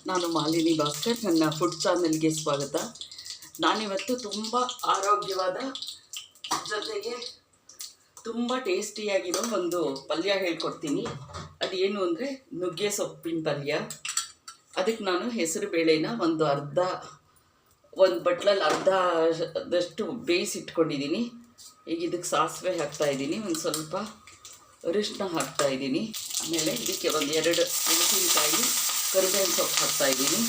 ನಾನು ಮಾಲಿನಿ ಭಾಸ್ಕರ್. ನನ್ನ ಫುಡ್ ಚಾನಲ್ಗೆ ಸ್ವಾಗತ. ನಾನಿವತ್ತು ತುಂಬ ಆರೋಗ್ಯವಾದ ಜೊತೆಗೆ ತುಂಬ ಟೇಸ್ಟಿಯಾಗಿರೋ ಒಂದು ಪಲ್ಯ ಹೇಳ್ಕೊಡ್ತೀನಿ. ಅದೇನು ಅಂದರೆ ನುಗ್ಗೆ ಸೊಪ್ಪಿನ ಪಲ್ಯ. ಅದಕ್ಕೆ ನಾನು ಹೆಸರು ಬೇಳೆನ ಒಂದು ಬಟ್ಲಲ್ಲಿ ಅರ್ಧದಷ್ಟು ಬೇಯಿಸಿಟ್ಕೊಂಡಿದ್ದೀನಿ. ಈಗ ಇದಕ್ಕೆ ಸಾಸಿವೆ ಹಾಕ್ತಾಯಿದ್ದೀನಿ, ಒಂದು ಸ್ವಲ್ಪ ಅರಿಶಿನ ಹಾಕ್ತಾಯಿದ್ದೀನಿ. ಆಮೇಲೆ ಇದಕ್ಕೆ ಒಂದು 2 ಮೆಣಸಿನಕಾಯಿ, ಕರಿಬೇವಿನ ಸೊಪ್ಪು ಹಾಕ್ತಾಯಿದ್ದೀನಿ.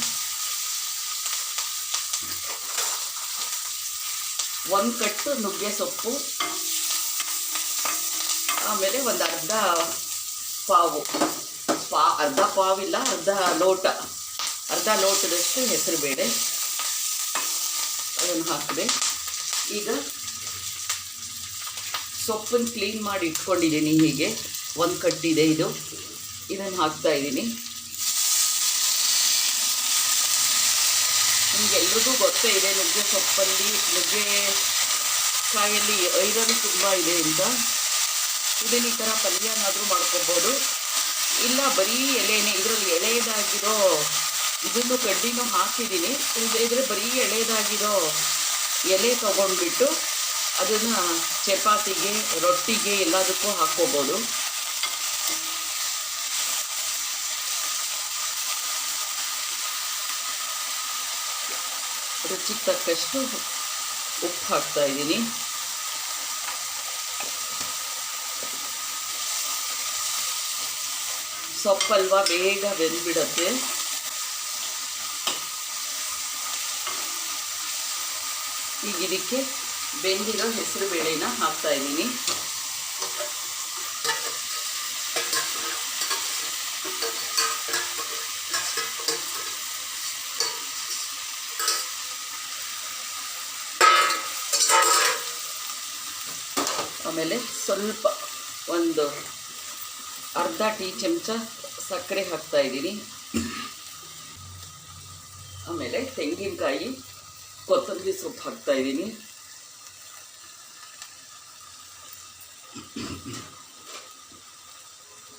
1 ಕಟ್ಟು ನುಗ್ಗೆ ಸೊಪ್ಪು, ಆಮೇಲೆ ಒಂದು ಅರ್ಧ ಪಾವಿಲ್ಲ, ಅರ್ಧ ಲೋಟದಷ್ಟು ಹೆಸರುಬೇಳೆ ಅದನ್ನು ಹಾಕಿದೆ. ಈಗ ಸೊಪ್ಪನ್ನು ಕ್ಲೀನ್ ಮಾಡಿ ಇಟ್ಕೊಂಡಿದ್ದೀನಿ. ಹೀಗೆ 1 ಕಟ್ಟಿದೆ ಇದನ್ನು ಹಾಕ್ತಾಯಿದ್ದೀನಿ. ನಿಮಗೆಲ್ರಿಗೂ ಗೊತ್ತೇ ಇದೆ ನುಗ್ಗೆ ಕಾಯಲ್ಲಿ ಐರನ್ ತುಂಬ ಇದೆ ಅಂತ. ಇದನ್ನು ಈ ಥರ ಪಲ್ಯನಾದರೂ ಮಾಡ್ಕೊಬೋದು, ಇಲ್ಲ ಬರೀ ಎಲೆನೇ. ಇದರಲ್ಲಿ ಎಳೆಯದಾಗಿರೋ ಇದನ್ನು ಕಡ್ಡಿನೂ ಹಾಕಿದ್ದೀನಿ. ಇಲ್ಲದೇ ಬರೀ ಎಳೆಯದಾಗಿರೋ ಎಲೆ ತೊಗೊಂಡ್ಬಿಟ್ಟು ಅದನ್ನು ಚಪಾತಿಗೆ, ರೊಟ್ಟಿಗೆ ಎಲ್ಲದಕ್ಕೂ ಹಾಕ್ಕೋಬೋದು. ರುಚಿಗೆ ತಕ್ಕಷ್ಟು ಉಪ್ಪು ಹಾಕ್ತಾಯಿದ್ದೀನಿ. ಸೊಪ್ಪಲ್ವ ಬೇಗ ಬೆಂದ್ಬಿಡತ್ತೆ. ಈಗ ಇದಕ್ಕೆ ಬೆಂದಿರೋ ಹೆಸರು ಬೇಳೆನ ಹಾಕ್ತಾಯಿದ್ದೀನಿ. ಆಮೇಲೆ ಸ್ವಲ್ಪ ಒಂದು ಅರ್ಧ ಟೀ ಚಮಚ ಸಕ್ಕರೆ ಹಾಕ್ತಾಯಿದ್ದೀನಿ. ಆಮೇಲೆ ತೆಂಗಿನಕಾಯಿ, ಕೊತ್ತಂಬರಿ ಸೊಪ್ಪು ಹಾಕ್ತಾಯಿದ್ದೀನಿ.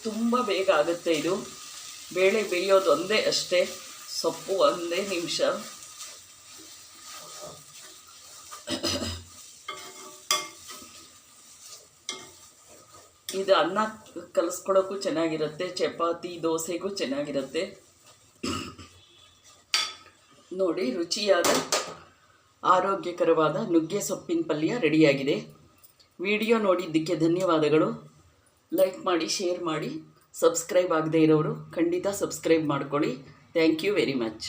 ತುಂಬ ಬೇಗ ಆಗುತ್ತೆ ಇದು. ಬೇಳೆ ಬೇಯೋದು ಒಂದೇ ಅಷ್ಟೇ, ಸೊಪ್ಪು 1 ನಿಮಿಷ. ಇದು ಅನ್ನ ಕಲಿಸ್ಕೊಳ್ಳೋಕ್ಕೂ ಚೆನ್ನಾಗಿರುತ್ತೆ, ಚಪಾತಿ ದೋಸೆಗೂ ಚೆನ್ನಾಗಿರುತ್ತೆ. ನೋಡಿ, ರುಚಿಯಾದ ಆರೋಗ್ಯಕರವಾದ ನುಗ್ಗೆ ಸೊಪ್ಪಿನ ಪಲ್ಯ ರೆಡಿಯಾಗಿದೆ. ವಿಡಿಯೋ ನೋಡಿದ್ದಕ್ಕೆ ಧನ್ಯವಾದಗಳು. ಲೈಕ್ ಮಾಡಿ, ಶೇರ್ ಮಾಡಿ. ಸಬ್ಸ್ಕ್ರೈಬ್ ಆಗದೇ ಇರೋರು ಖಂಡಿತ ಸಬ್ಸ್ಕ್ರೈಬ್ ಮಾಡ್ಕೊಳ್ಳಿ. Thank you very much.